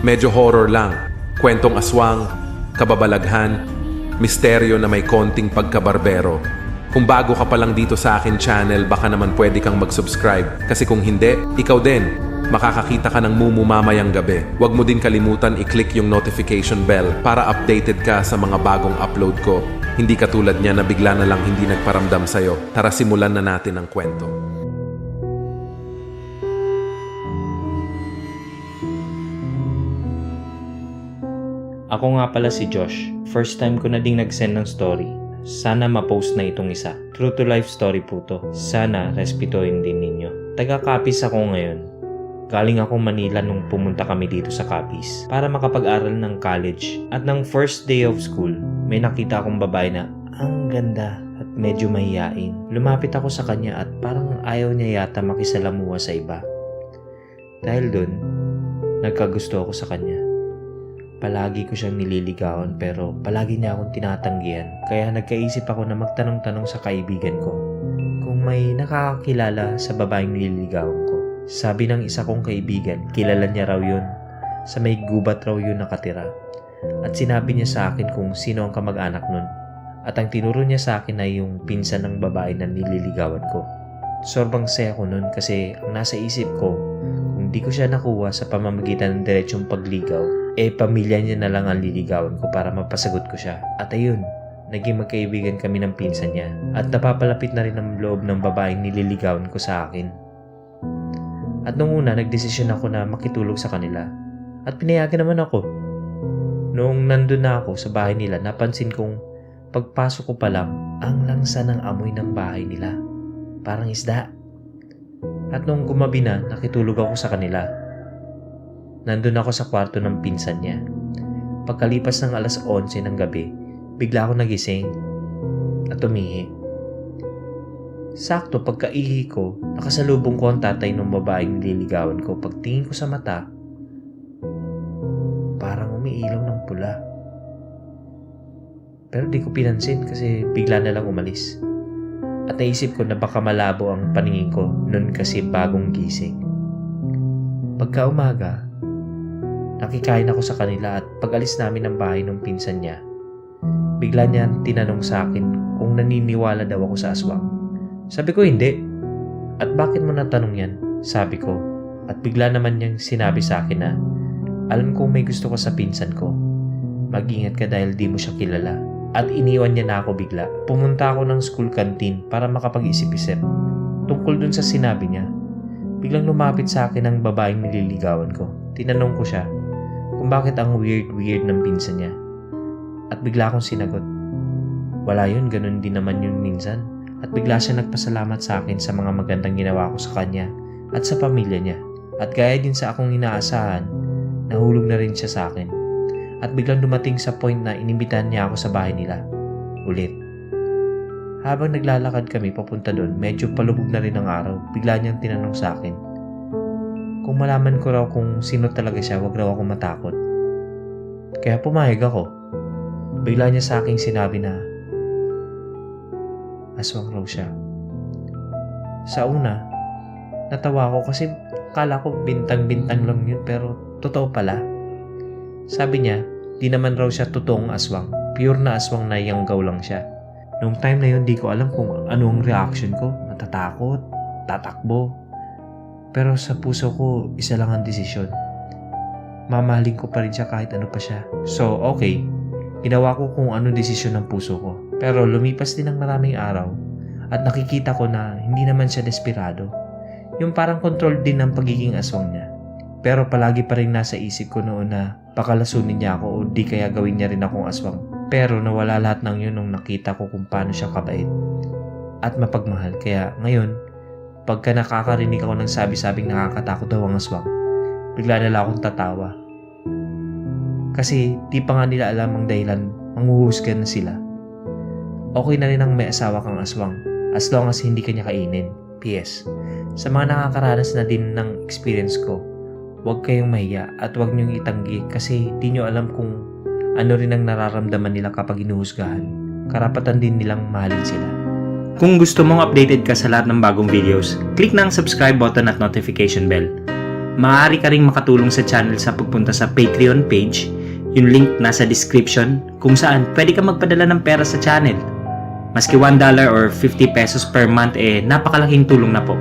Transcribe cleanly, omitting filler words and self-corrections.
Medyo horror lang. Kwentong aswang, kababalaghan, misteryo na may konting pagkabarbero. Kung bago ka pa lang dito sa akin channel, baka naman pwede kang mag-subscribe. Kasi kung hindi, ikaw din, makakakita ka ng Mumu mamayang gabi. Huwag mo din kalimutan i-click yung notification bell para updated ka sa mga bagong upload ko. Hindi katulad niya na bigla na lang hindi nagparamdam sa'yo. Tara simulan na natin ang kwento. Ako nga pala si Josh. First time ko na ding nag-send ng story. Sana ma-post na itong isa. True to life story po to. Sana respetuhin din ninyo. Taga-Capiz ako ngayon. Galing ako Manila nung pumunta kami dito sa Capiz para makapag-aral ng college. At ng first day of school, may nakita akong babae na ang ganda at medyo mahiyain. Lumapit ako sa kanya at parang ayaw niya yata makisalamuha sa iba. Dahil dun, nagkagusto ako sa kanya. Palagi ko siyang nililigawan pero palagi niya akong tinatanggihan. Kaya nagkaisip ako na magtanong-tanong sa kaibigan ko kung may nakakakilala sa babaeng nililigawan ko. Sabi ng isa kong kaibigan, kilala niya raw yun. Sa may gubat raw yun nakatira. At sinabi niya sa akin kung sino ang kamag-anak nun. At ang tinuro niya sa akin ay yung pinsan ng babae na nililigawan ko. Sorbang saya ko nun kasi ang nasa isip ko, kung di ko siya nakuha sa pamamagitan ng diretsong pagligaw, pamilya niya na lang ang liligawan ko para mapasagot ko siya. At ayun, naging magkaibigan kami ng pinsan niya. At napapalapit na rin ang loob ng babaeng nililigawan ko sa akin. At nung una, nagdesisyon ako na makitulog sa kanila. At pinayagan naman ako. Noong nandun na ako sa bahay nila, napansin kong pagpasok ko pa lang, ang langsa ng amoy ng bahay nila. Parang isda. At nung gumabi na, nakitulog ako sa kanila. Nandun ako sa kwarto ng pinsan niya. Pagkalipas ng alas 11 ng gabi, bigla ako nagising at umihi. Sakto pagkaihi ko, nakasalubong ko ang tatay ng babaeng nililigawan ko. Pagtingin ko sa mata, parang umiilaw ng pula. Pero di ko pinansin kasi bigla na lang umalis. At naisip ko na baka malabo ang paningin ko nun kasi bagong gising. Pagka umaga, nakikain ako sa kanila at pag-alis namin ng bahay ng pinsan niya, bigla niya tinanong sa akin kung naniniwala daw ako sa aswang. Sabi ko hindi. At bakit mo natanong yan? Sabi ko. At bigla naman niyang sinabi sa akin na alam kong may gusto ko sa pinsan ko. Mag-ingat ka dahil di mo siya kilala. At iniwan niya na ako bigla. Pumunta ako ng school canteen para makapag-isip-isip. Tungkol dun sa sinabi niya, biglang lumapit sa akin ang babaeng nililigawan ko. Tinanong ko siya kung bakit ang weird ng pinsan niya. At bigla akong sinagot, wala yun, ganun din naman yun minsan. At bigla siya nagpasalamat sa akin sa mga magandang ginawa ko sa kanya at sa pamilya niya. At gaya din sa akong inaasahan, nahulog na rin siya sa akin. At biglang dumating sa point na inimbitahan niya ako sa bahay nila. Ulit. Habang naglalakad kami papunta doon, medyo palubog na rin ang araw. Bigla niyang tinanong sa akin kung malaman ko raw kung sino talaga siya, wag raw ako matakot. Kaya pumayag ako. Bigla niya sa aking sinabi na aswang raw siya. Sa una, natawa ako kasi kala ko bintang-bintang lang yun pero totoo pala. Sabi niya, di naman raw siya totoong aswang. Pure na aswang na yanggaw lang siya. Noong time na yun, di ko alam kung anong reaction ko. Matatakot, tatakbo. Pero sa puso ko, isa lang ang desisyon. Mamahalin ko pa rin siya kahit ano pa siya. So, okay. Ginawa ko kung anong desisyon ng puso ko. Pero lumipas din ng maraming araw at nakikita ko na hindi naman siya desperado. Yung parang control din ng pagiging aswang niya. Pero palagi pa rin nasa isip ko noon na baka lasunin niya ako o di kaya gawin niya rin akong aswang. Pero nawala lahat ng yun nung nakita ko kung paano siya kabait at mapagmahal. Kaya ngayon, pagka nakakarinig ako ng sabi-sabing nakakatakot daw ang aswang, bigla na lang akong tatawa. Kasi di pa nga nila alam ang dahilan, manghuhusgan na sila. Okay na rin ang may asawa kang aswang as long as hindi kanya kainin. PS. Sa mga nakakaranas na din ng experience ko, huwag kayong mahiya at huwag niyong itanggi kasi di nyo alam kung ano rin ang nararamdaman nila kapag inuhusgahan. Karapatan din nilang mahalin sila. Kung gusto mong updated ka sa lahat ng bagong videos, click na ang subscribe button at notification bell maaari ka ring makatulong sa channel sa pagpunta sa Patreon page. Yung link nasa description kung saan pwede ka magpadala ng pera sa channel. Maski $1 or 50 pesos per month napakalaking tulong na po.